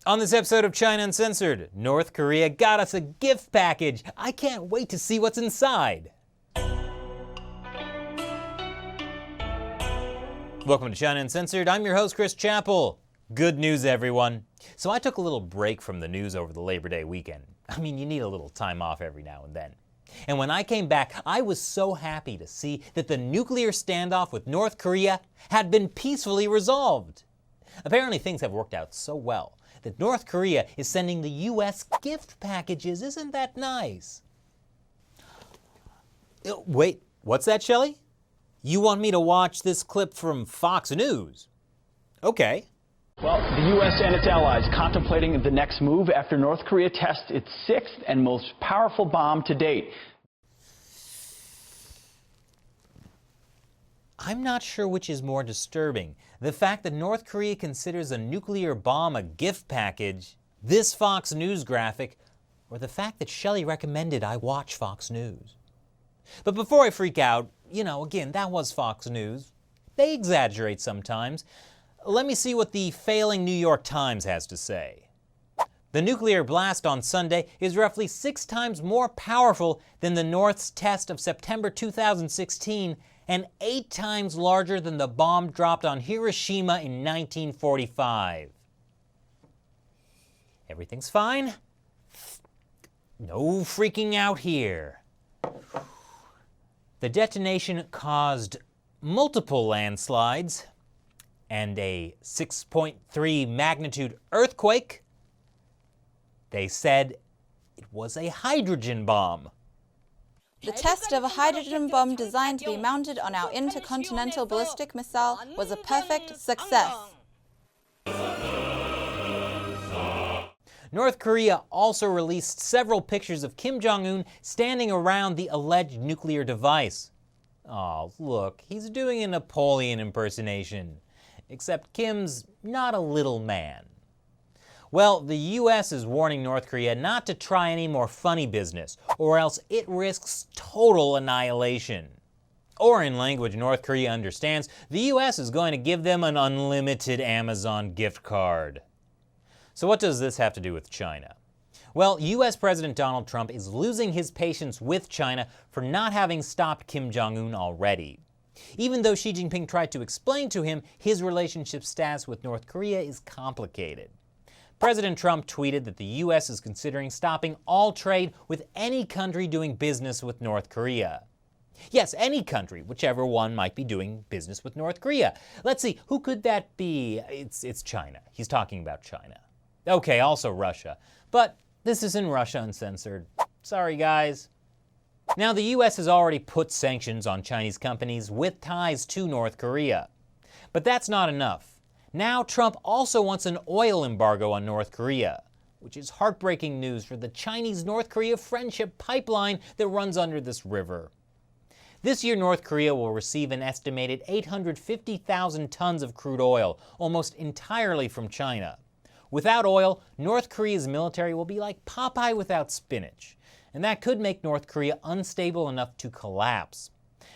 On this episode of China Uncensored, North Korea got us a gift package. I can't wait to see what's inside. Welcome to China Uncensored. I'm your host, Chris Chappell. Good news, everyone. So I took a little break from the news over the Labor Day weekend. I mean, you need a little time off every now and then. And when I came back, I was so happy to see that the nuclear standoff with North Korea had been peacefully resolved. Apparently things have worked out so well that North Korea is sending the U.S. gift packages. Isn't that nice? Wait, what's that, Shelley? You want me to watch this clip from Fox News? Okay. Well, the U.S. and its allies contemplating the next move after North Korea tests its sixth and most powerful bomb to date. I'm not sure which is more disturbing. The fact that North Korea considers a nuclear bomb a gift package, this Fox News graphic, or the fact that Shelley recommended I watch Fox News. But before I freak out, again, that was Fox News. They exaggerate sometimes. Let me see what the failing New York Times has to say. The nuclear blast on Sunday is roughly 6 times more powerful than the North's test of September 2016 and 8 times larger than the bomb dropped on Hiroshima in 1945. Everything's fine? No freaking out here. The detonation caused multiple landslides and a 6.3 magnitude earthquake. They said it was a hydrogen bomb. The test of a hydrogen bomb designed to be mounted on our intercontinental ballistic missile was a perfect success. North Korea also released several pictures of Kim Jong-un standing around the alleged nuclear device. Oh, look, he's doing a Napoleon impersonation. Except Kim's not a little man. Well, the U.S. is warning North Korea not to try any more funny business, or else it risks total annihilation. Or in language North Korea understands, the U.S. is going to give them an unlimited Amazon gift card. So what does this have to do with China? Well, U.S. President Donald Trump is losing his patience with China for not having stopped Kim Jong-un already. Even though Xi Jinping tried to explain to him his relationship status with North Korea is complicated. President Trump tweeted that the U.S. is considering stopping all trade with any country doing business with North Korea. Yes, any country, whichever one might be doing business with North Korea. Let's see, who could that be? It's China. He's talking about China. Okay, also Russia. But this isn't Russia Uncensored. Sorry, guys. Now, the U.S. has already put sanctions on Chinese companies with ties to North Korea. But that's not enough. Now, Trump also wants an oil embargo on North Korea, which is heartbreaking news for the Chinese-North Korea friendship pipeline that runs under this river. This year, North Korea will receive an estimated 850,000 tons of crude oil, almost entirely from China. Without oil, North Korea's military will be like Popeye without spinach, and that could make North Korea unstable enough to collapse.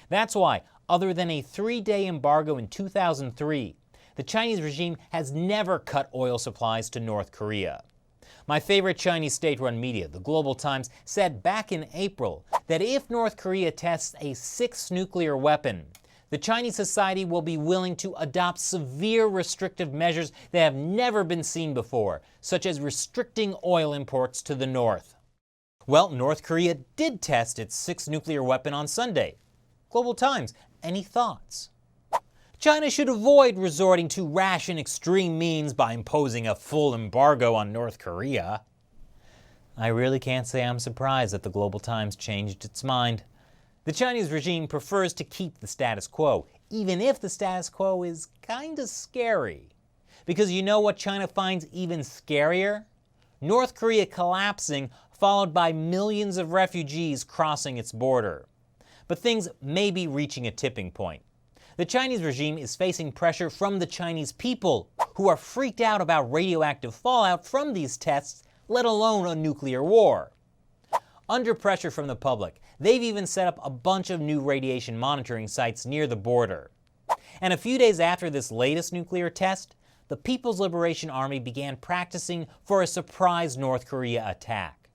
That's why, other than a 3-day embargo in 2003, the Chinese regime has never cut oil supplies to North Korea. My favorite Chinese state-run media, the Global Times, said back in April that if North Korea tests a 6th nuclear weapon, the Chinese society will be willing to adopt severe restrictive measures that have never been seen before, such as restricting oil imports to the north. Well, North Korea did test its 6th nuclear weapon on Sunday. Global Times, any thoughts? China should avoid resorting to rash and extreme means by imposing a full embargo on North Korea. I really can't say I'm surprised that the Global Times changed its mind. The Chinese regime prefers to keep the status quo, even if the status quo is kinda scary. Because you know what China finds even scarier? North Korea collapsing, followed by millions of refugees crossing its border. But things may be reaching a tipping point. The Chinese regime is facing pressure from the Chinese people, who are freaked out about radioactive fallout from these tests, let alone a nuclear war. Under pressure from the public, they've even set up a bunch of new radiation monitoring sites near the border. And a few days after this latest nuclear test, the People's Liberation Army began practicing for a surprise North Korea attack.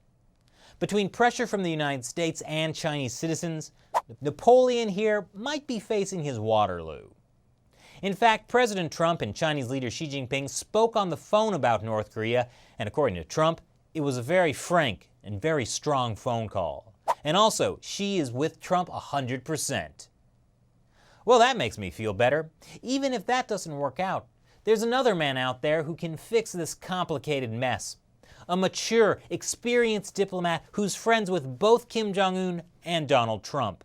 Between pressure from the United States and Chinese citizens, Napoleon here might be facing his Waterloo. In fact, President Trump and Chinese leader Xi Jinping spoke on the phone about North Korea, and according to Trump, it was a very frank and very strong phone call. And also, Xi is with Trump 100%. Well, that makes me feel better. Even if that doesn't work out, there's another man out there who can fix this complicated mess. A mature, experienced diplomat who's friends with both Kim Jong-un and Donald Trump.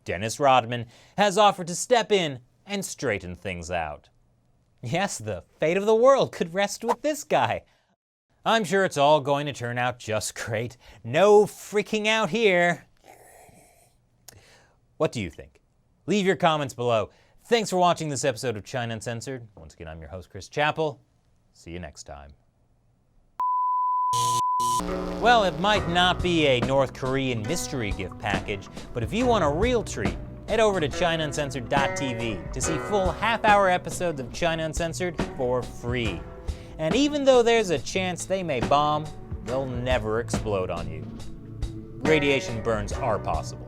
Dennis Rodman has offered to step in and straighten things out. Yes, the fate of the world could rest with this guy. I'm sure it's all going to turn out just great. No freaking out here. What do you think? Leave your comments below. Thanks for watching this episode of China Uncensored. Once again, I'm your host, Chris Chappell. See you next time. Well, it might not be a North Korean mystery gift package, but if you want a real treat, head over to ChinaUncensored.tv to see full half-hour episodes of China Uncensored for free. And even though there's a chance they may bomb, they'll never explode on you. Radiation burns are possible.